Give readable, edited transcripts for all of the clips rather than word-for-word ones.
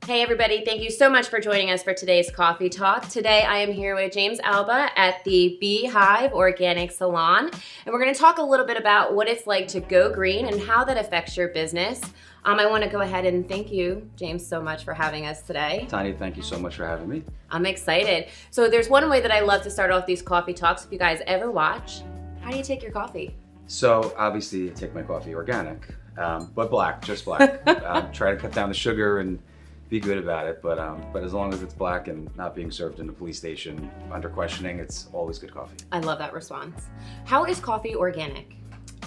Hey everybody, thank you so much for joining us for today's coffee talk. Today I am here with James Alba at the B Hive Organic Salon, and we're going to talk a little bit about what it's like to go green and how that affects your business. I want to go ahead and thank you, James, so much for having us today. Tanya, thank you so much for having me. I'm excited. So there's one way that I love to start off these coffee talks. If you guys ever watch, how do you take your coffee? So obviously I take my coffee organic, but black, just black. Try to cut down the sugar and be good about it, but as long as it's black and not being served in a police station under questioning, it's always good coffee. I love that response. How is coffee organic?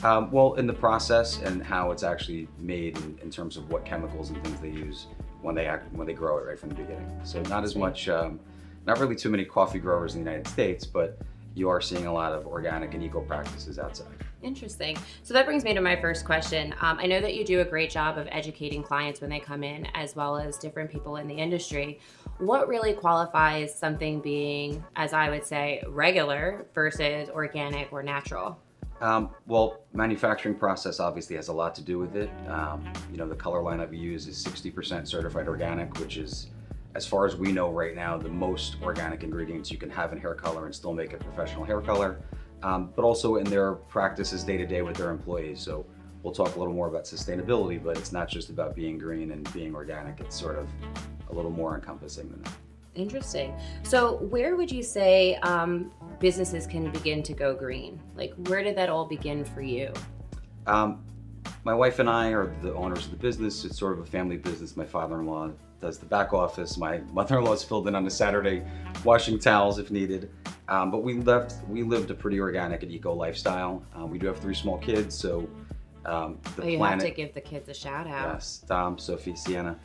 Well, in the process and how it's actually made in terms of what chemicals and things they use when they grow it right from the beginning. So not as much, not really too many coffee growers in the United States, but you are seeing a lot of organic and eco practices outside. Interesting. So that brings me to my first question. I know that you do a great job of educating clients when they come in, as well as different people in the industry. What really qualifies something being, as I would say, regular versus organic or natural? Well, manufacturing process obviously has a lot to do with it. The color line that we use is 60% certified organic, which is, as far as we know right now, the most organic ingredients you can have in hair color and still make a professional hair color. But also in their practices day to day with their employees. So we'll talk a little more about sustainability, but it's not just about being green and being organic. It's sort of a little more encompassing than that. Interesting. So where would you say businesses can begin to go green? Like, where did that all begin for you? My wife and I are the owners of the business. It's sort of a family business. My father-in-law does the back office. My mother-in-law's filled in on a Saturday washing towels if needed. But we lived a pretty organic and eco lifestyle. We do have 3 small kids, so you have to give the kids a shout out. Yes, Dom, Sophie, Sienna.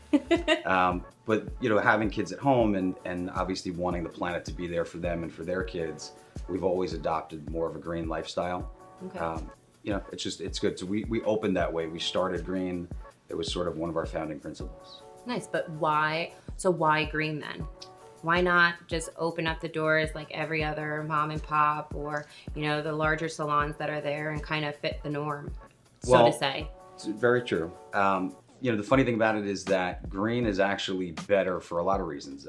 But having kids at home and obviously wanting the planet to be there for them and for their kids, we've always adopted more of a green lifestyle. Okay. It's good. So we opened that way. We started green. It was sort of one of our founding principles. Nice, but why? So why green then? Why not just open up the doors like every other mom and pop or, the larger salons that are there and kind of fit the norm, so to say? It's very true. The funny thing about it is that green is actually better for a lot of reasons.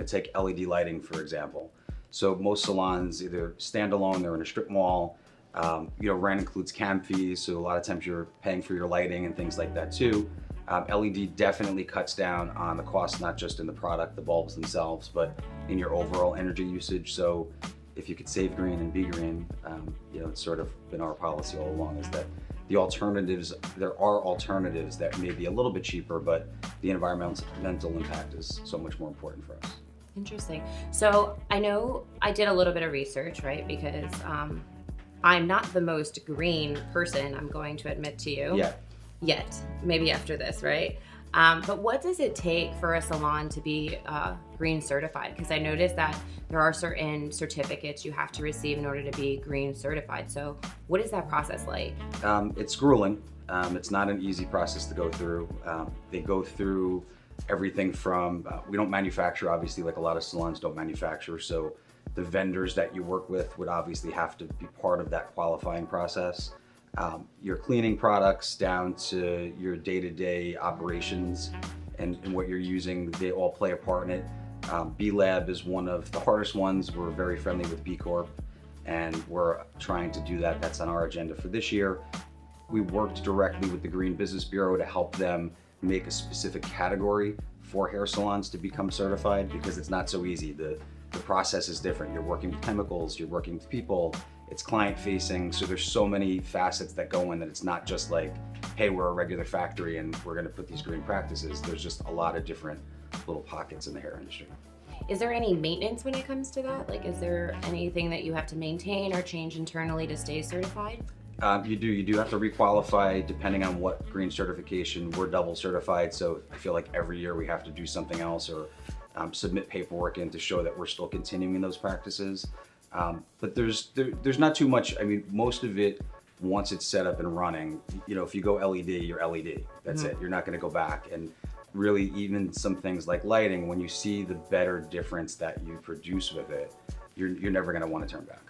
Take LED lighting, for example. So most salons either stand alone, they're in a strip mall. Rent includes cam fees, so a lot of times you're paying for your lighting and things like that too. LED definitely cuts down on the cost, not just in the product, the bulbs themselves, but in your overall energy usage. So if you could save green and be green, it's sort of been our policy all along, is that there are alternatives that may be a little bit cheaper, but the environmental impact is so much more important for us. Interesting. So I know I did a little bit of research, right? Because I'm not the most green person, I'm going to admit to you. Yet, maybe after this, right? But what does it take for a salon to be green certified? Because I noticed that there are certain certificates you have to receive in order to be green certified. So what is that process like? It's grueling. It's not an easy process to go through. They go through everything from, we don't manufacture, obviously, like a lot of salons don't manufacture. So the vendors that you work with would obviously have to be part of that qualifying process. Your cleaning products down to your day-to-day operations and what you're using, they all play a part in it. B Lab is one of the hardest ones. We're very friendly with B Corp, and we're trying to do that. That's on our agenda for this year. We worked directly with the Green Business Bureau to help them make a specific category for hair salons to become certified, because it's not so easy. The process is different. You're working with chemicals, you're working with people, it's client facing, so there's so many facets that go in that it's not just like, hey, we're a regular factory and we're gonna put these green practices. There's just a lot of different little pockets in the hair industry. Is there any maintenance when it comes to that? Like, is there anything that you have to maintain or change internally to stay certified? You do have to requalify depending on what green certification. We're double certified, so I feel like every year we have to do something else or submit paperwork in to show that we're still continuing those practices. But there's not too much. I mean, most of it, once it's set up and running, if you go LED, you're LED. That's it. You're not going to go back. And really, even some things like lighting, when you see the better difference that you produce with it, you're never going to want to turn back.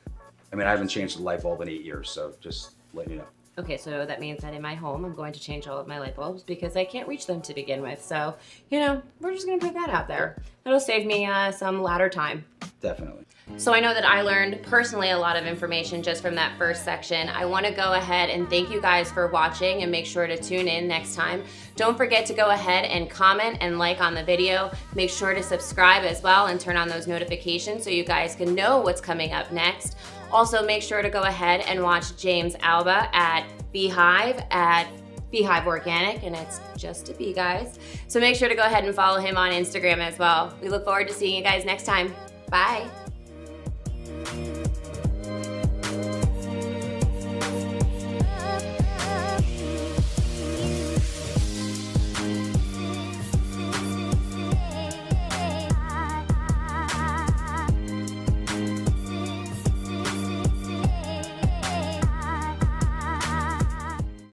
I mean, I haven't changed the light bulb in 8 years, so just letting you know. Okay, so that means that in my home, I'm going to change all of my light bulbs because I can't reach them to begin with. So, you know, we're just gonna put that out there. That'll save me some ladder time. Definitely. So I know that I learned personally a lot of information just from that first section. I want to go ahead and thank you guys for watching, and make sure to tune in next time. Don't forget to go ahead and comment and like on the video. Make sure to subscribe as well and turn on those notifications so you guys can know what's coming up next. Also, make sure to go ahead and watch James Alba at B Hive Organic, and it's just a bee, guys. So make sure to go ahead and follow him on Instagram as well. We look forward to seeing you guys next time. Bye.